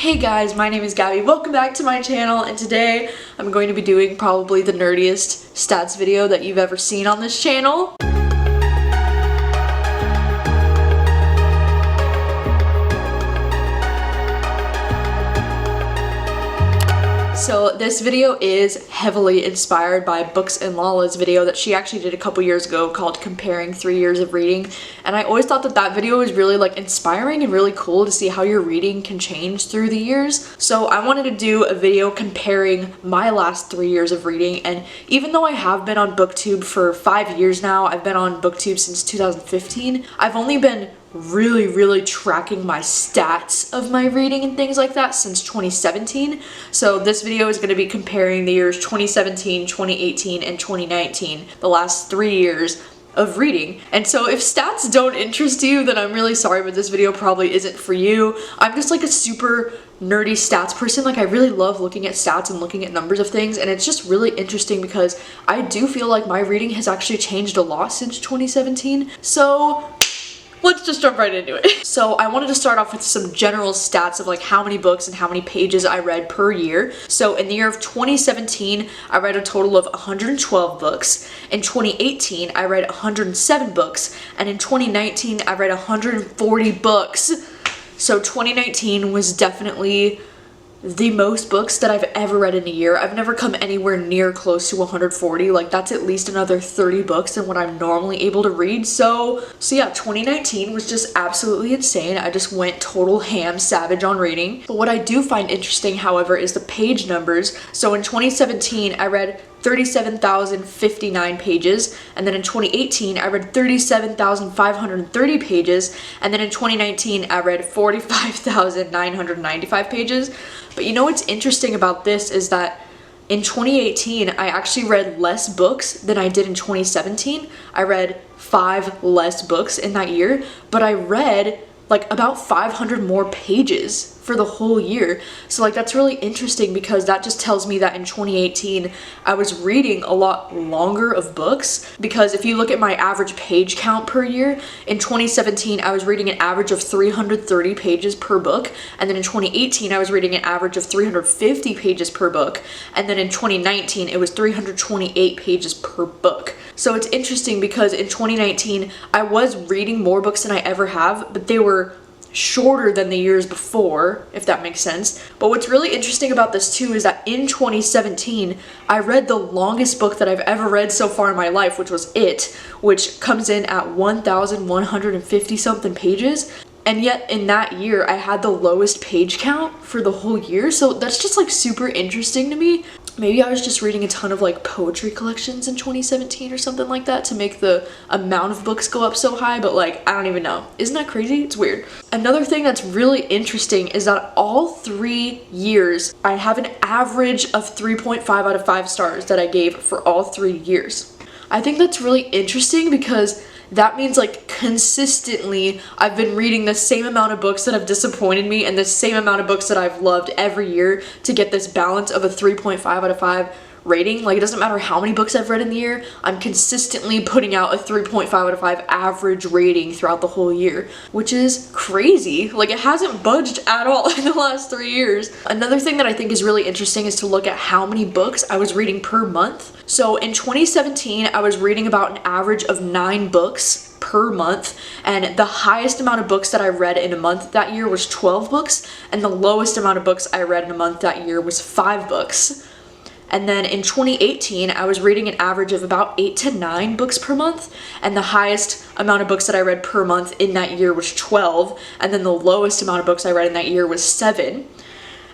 Hey guys, my name is Gabby. Welcome back to my channel, and today I'm going to be doing probably the nerdiest stats video that you've ever seen on this channel. So this video is heavily inspired by Books and Lala's video that she actually did a couple years ago called Comparing 3 Years of Reading, and I always thought that video was really inspiring and really cool to see how your reading can change through the years. So I wanted to do a video comparing my last 3 years of reading, and even though I have been on BookTube for 5 years now, I've been on BookTube since 2015, I've only been really tracking my stats of my reading and things like that since 2017. So this video is going to be comparing the years 2017, 2018, and 2019, the last 3 years of reading. And so if stats don't interest you, then I'm really sorry, but this video probably isn't for you. I'm just a super nerdy stats person. I really love looking at stats and looking at numbers of things, and it's just really interesting because I do feel like my reading has actually changed a lot since 2017. So let's just jump right into it. So I wanted to start off with some general stats of how many books and how many pages I read per year. So in the year of 2017, I read a total of 112 books. In 2018, I read 107 books. And in 2019, I read 140 books. So 2019 was definitely the most books that I've ever read in a year. I've never come anywhere near close to 140. That's at least another 30 books than what I'm normally able to read. So yeah, 2019 was just absolutely insane. I just went total ham savage on reading. But what I do find interesting, however, is the page numbers. So in 2017, I read 37,059 pages, and then in 2018 I read 37,530 pages, and then in 2019 I read 45,995 pages. But you know what's interesting about this is that in 2018 I actually read less books than I did in 2017. I read 5 less books in that year, but I read about 500 more pages for the whole year. So that's really interesting because that just tells me that in 2018 I was reading a lot longer of books, because if you look at my average page count per year, in 2017 I was reading an average of 330 pages per book, and then in 2018 I was reading an average of 350 pages per book, and then in 2019 it was 328 pages per book. So it's interesting because in 2019 I was reading more books than I ever have, but they were shorter than the years before, if that makes sense. But what's really interesting about this too is that in 2017 I read the longest book that I've ever read so far in my life, which was It, which comes in at 1,150 something pages. And yet in that year I had the lowest page count for the whole year. So that's just super interesting to me. Maybe I was just reading a ton of poetry collections in 2017 or something like that to make the amount of books go up so high, but I don't even know. Isn't that crazy? It's weird. Another thing that's really interesting is that all 3 years I have an average of 3.5 out of 5 stars that I gave for all 3 years. I think that's really interesting because that means consistently I've been reading the same amount of books that have disappointed me and the same amount of books that I've loved every year to get this balance of a 3.5 out of 5 rating. It doesn't matter how many books I've read in the year, I'm consistently putting out a 3.5 out of 5 average rating throughout the whole year, which is crazy. It hasn't budged at all in the last 3 years. Another thing that I think is really interesting is to look at how many books I was reading per month. So in 2017, I was reading about an average of 9 books per month, and the highest amount of books that I read in a month that year was 12 books, and the lowest amount of books I read in a month that year was 5 books. And then in 2018, I was reading an average of about 8 to 9 books per month, and the highest amount of books that I read per month in that year was 12, and then the lowest amount of books I read in that year was 7.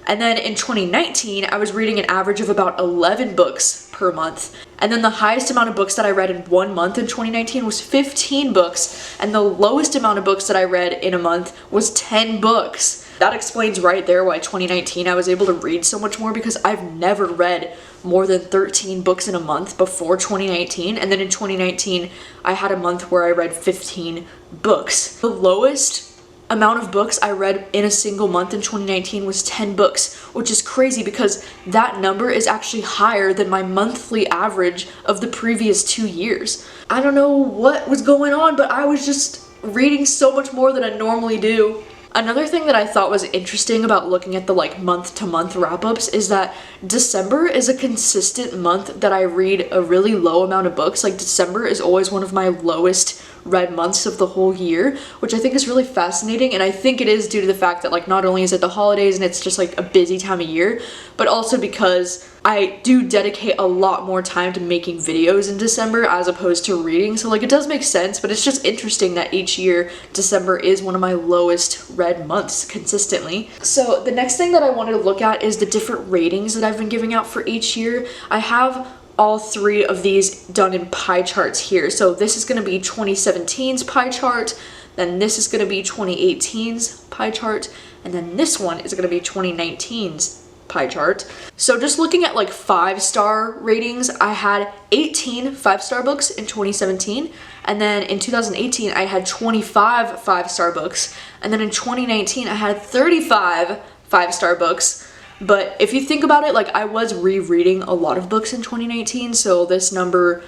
And then in 2019, I was reading an average of about 11 books per month. And then the highest amount of books that I read in 1 month in 2019 was 15 books, and the lowest amount of books that I read in a month was 10 books. That explains right there why 2019 I was able to read so much more, because I've never read more than 13 books in a month before 2019, and then in 2019 I had a month where I read 15 books. The lowest amount of books I read in a single month in 2019 was 10 books, which is crazy because that number is actually higher than my monthly average of the previous 2 years. I don't know what was going on, but I was just reading so much more than I normally do. Another thing that I thought was interesting about looking at the like month to month wrap ups is that December is a consistent month that I read a really low amount of books. Like December is always one of my lowest read months of the whole year, which I think is really fascinating. And I think it is due to the fact that like not only is it the holidays and it's just like a busy time of year, but also because I do dedicate a lot more time to making videos in December as opposed to reading. So like it does make sense, but it's just interesting that each year December is one of my lowest read months consistently. So the next thing that I wanted to look at is the different ratings that I've been giving out for each year. I have all three of these done in pie charts here. So this is going to be 2017's pie chart, then this is going to be 2018's pie chart, and then this one is going to be 2019's pie chart. So just looking at like 5-star ratings, I had 18 5-star books in 2017, and then in 2018 I had 25 5-star books, and then in 2019 I had 35 5-star books. But if you think about it, like I was rereading a lot of books in 2019, so this number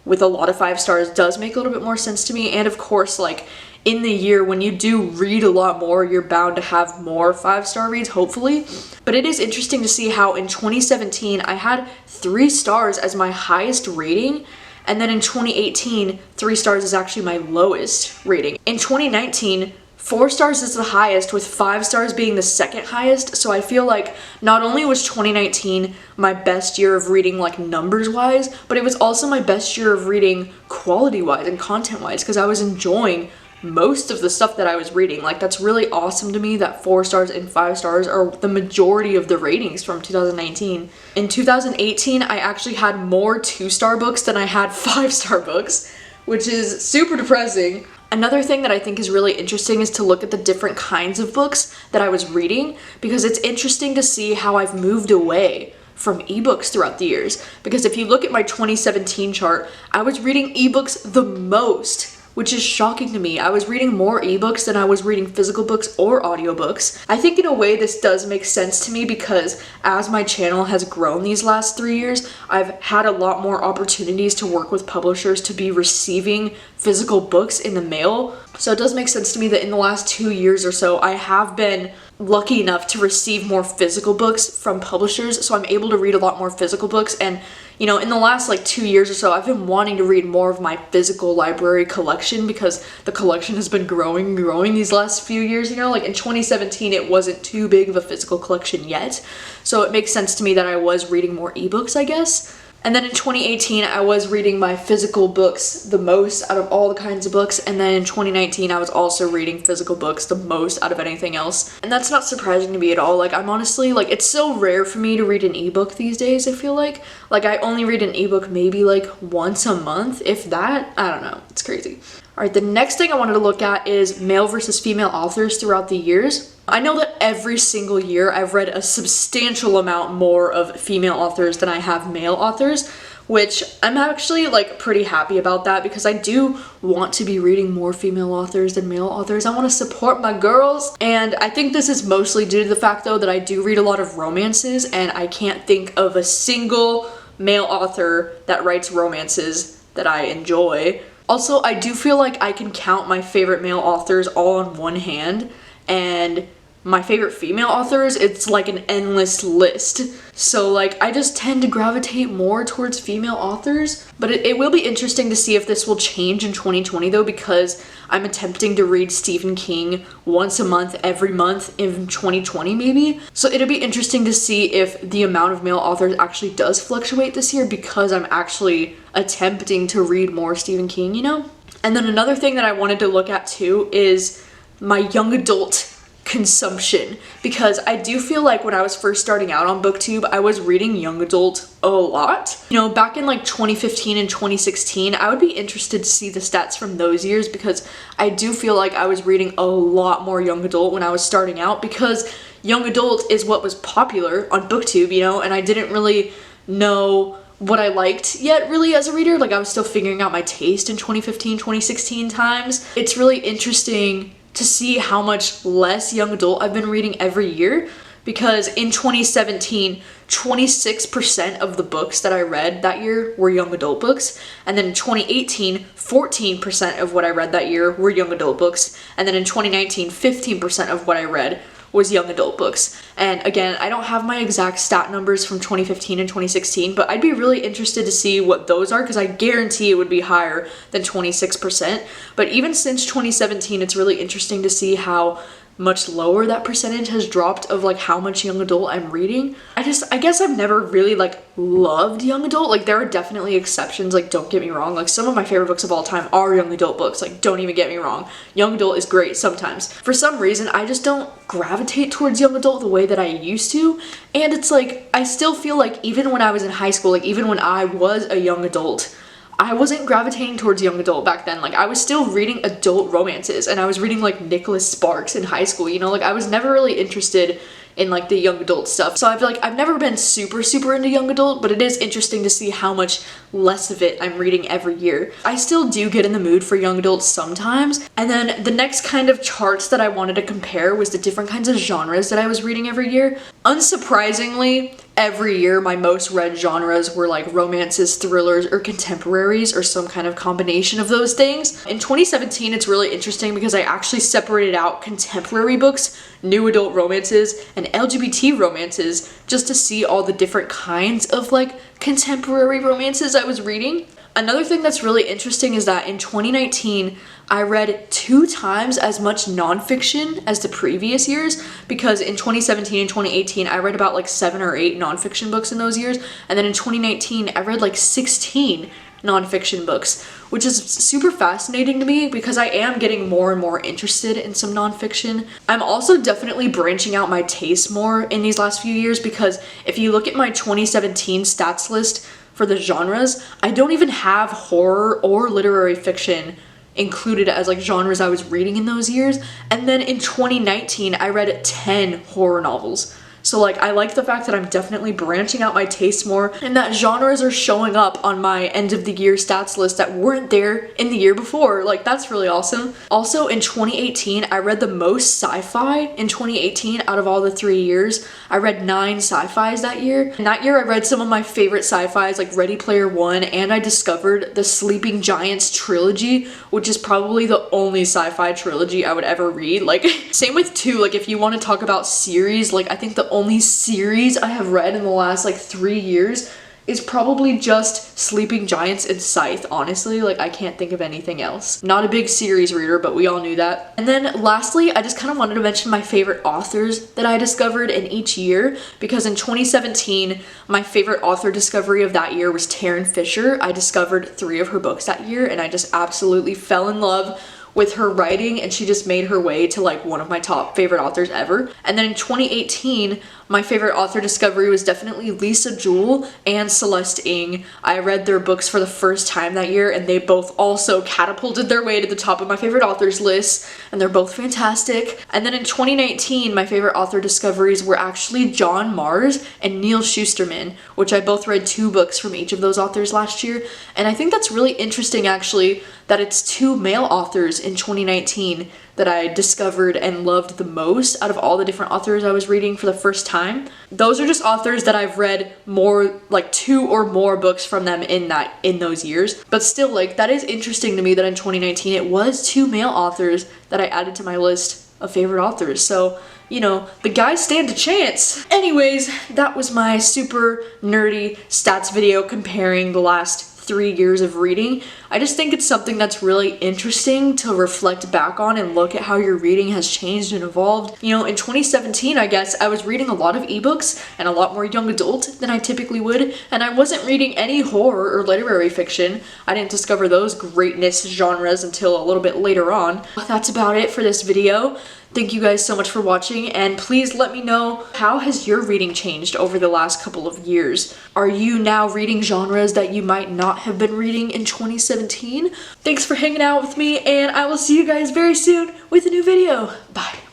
with a lot of 5 stars does make a little bit more sense to me. And of course, like in the year when you do read a lot more, you're bound to have more 5-star reads, hopefully. But it is interesting to see how in 2017 I had 3 stars as my highest rating, and then in 2018 3 stars is actually my lowest rating. In 2019 4 stars is the highest, with 5 stars being the second highest. So I feel like not only was 2019 my best year of reading like numbers wise, but it was also my best year of reading quality wise and content wise, because I was enjoying most of the stuff that I was reading. Like that's really awesome to me that 4 stars and 5 stars are the majority of the ratings from 2019. In 2018 I actually had more 2-star books than I had 5-star books, which is super depressing. Another thing that I think is really interesting is to look at the different kinds of books that I was reading, because it's interesting to see how I've moved away from ebooks throughout the years. Because if you look at my 2017 chart, I was reading ebooks the most, which is shocking to me. I was reading more ebooks than I was reading physical books or audiobooks. I think in a way this does make sense to me because as my channel has grown these last 3 years, I've had a lot more opportunities to work with publishers to be receiving physical books in the mail. So it does make sense to me that in the last 2 years or so, I have been lucky enough to receive more physical books from publishers. So I'm able to read a lot more physical books. And you know, in the last like 2 years or so, I've been wanting to read more of my physical library collection because the collection has been growing these last few years, you know, like in 2017, it wasn't too big of a physical collection yet. So it makes sense to me that I was reading more ebooks, I guess. And then in 2018, I was reading my physical books the most out of all the kinds of books. And then in 2019, I was also reading physical books the most out of anything else. And that's not surprising to me at all. Like, I'm honestly, like, it's so rare for me to read an ebook these days, I feel like. Like, I only read an ebook maybe like once a month, if that. I don't know. It's crazy. All right, the next thing I wanted to look at is male versus female authors throughout the years. I know that every single year I've read a substantial amount more of female authors than I have male authors, which I'm actually like pretty happy about that because I do want to be reading more female authors than male authors. I want to support my girls, and I think this is mostly due to the fact though that I do read a lot of romances, and I can't think of a single male author that writes romances that I enjoy. Also, I do feel like I can count my favorite male authors all on one hand, and my favorite female authors, it's like an endless list. So like I just tend to gravitate more towards female authors. But it will be interesting to see if this will change in 2020 though, because I'm attempting to read Stephen King once a month, every month in 2020 maybe. So it'll be interesting to see if the amount of male authors actually does fluctuate this year because I'm actually attempting to read more Stephen King, you know? And then another thing that I wanted to look at too is my young adult consumption, because I do feel like when I was first starting out on BookTube, I was reading young adult a lot. You know, back in like 2015 and 2016, I would be interested to see the stats from those years because I do feel like I was reading a lot more young adult when I was starting out because young adult is what was popular on BookTube, you know, and I didn't really know what I liked yet really as a reader. Like I was still figuring out my taste in 2015, 2016 times. It's really interesting to see how much less young adult I've been reading every year. because in 2017, 26% of the books that I read that year were young adult books. And then in 2018, 14% of what I read that year were young adult books. And then in 2019, 15% of what I read was young adult books. And again, I don't have my exact stat numbers from 2015 and 2016, but I'd be really interested to see what those are because I guarantee it would be higher than 26%. But even since 2017, it's really interesting to see how much lower that percentage has dropped of like how much young adult I'm reading. I guess I've never really like loved young adult. Like there are definitely exceptions, like don't get me wrong, like some of my favorite books of all time are young adult books, like don't even get me wrong. Young adult is great sometimes. For some reason, I just don't gravitate towards young adult the way that I used to. And it's like, I still feel like even when I was in high school, like even when I was a young adult, I wasn't gravitating towards young adult back then. Like I was still reading adult romances and I was reading like Nicholas Sparks in high school, you know, like I was never really interested in like the young adult stuff. So I've never been super into young adult, but it is interesting to see how much less of it I'm reading every year. I still do get in the mood for young adults sometimes. And then the next kind of charts that I wanted to compare was the different kinds of genres that I was reading every year. Unsurprisingly, every year my most read genres were like romances, thrillers, or contemporaries, or some kind of combination of those things. In 2017, it's really interesting because I actually separated out contemporary books, new adult romances, and LGBT romances just to see all the different kinds of like contemporary romances I was reading. Another thing that's really interesting is that in 2019, I read 2 times as much nonfiction as the previous years, because in 2017 and 2018, I read about like 7 or 8 nonfiction books in those years. And then in 2019, I read like 16 nonfiction books, which is super fascinating to me because I am getting more and more interested in some nonfiction. I'm also definitely branching out my taste more in these last few years, because if you look at my 2017 stats list for the genres, I don't even have horror or literary fiction included as like genres I was reading in those years. And then in 2019, I read 10 horror novels. So like I like the fact that I'm definitely branching out my tastes more and that genres are showing up on my end of the year stats list that weren't there in the year before. Like that's really awesome. Also in 2018, I read the most sci-fi in 2018 out of all the 3 years. I read 9 sci-fis that year. And that year I read some of my favorite sci-fis like Ready Player One, and I discovered the Sleeping Giants trilogy, which is probably the only sci-fi trilogy I would ever read. Like same with 2, like if you want to talk about series, like I think the only series I have read in the last like 3 years is probably just Sleeping Giants and Scythe, honestly. Like I can't think of anything else. Not a big series reader, but we all knew that. And then lastly, I just kind of wanted to mention my favorite authors that I discovered in each year, because in 2017, my favorite author discovery of that year was Taryn Fisher. I discovered 3 of her books that year and I just absolutely fell in love with her writing, and she just made her way to like one of my top favorite authors ever. And then in 2018, my favorite author discovery was definitely Lisa Jewell and Celeste Ng. I read their books for the first time that year, and they both also catapulted their way to the top of my favorite authors list, and they're both fantastic. And then in 2019, my favorite author discoveries were actually John Mars and Neil Shusterman, which I both read 2 books from each of those authors last year. And I think that's really interesting actually, that it's 2 male authors in 2019 that I discovered and loved the most out of all the different authors I was reading for the first time. Those are just authors that I've read more, like 2 or more books from them in those years. But still, like that is interesting to me that in 2019 it was 2 male authors that I added to my list of favorite authors. So, you know, the guys stand a chance. Anyways, that was my super nerdy stats video comparing the last 3 years of reading. I just think it's something that's really interesting to reflect back on and look at how your reading has changed and evolved. You know, in 2017, I guess, I was reading a lot of ebooks and a lot more young adult than I typically would, and I wasn't reading any horror or literary fiction. I didn't discover those greatness genres until a little bit later on. That's about it for this video. Thank you guys so much for watching, and please let me know, how has your reading changed over the last couple of years? Are you now reading genres that you might not have been reading in 2017? Thanks for hanging out with me, and I will see you guys very soon with a new video. Bye.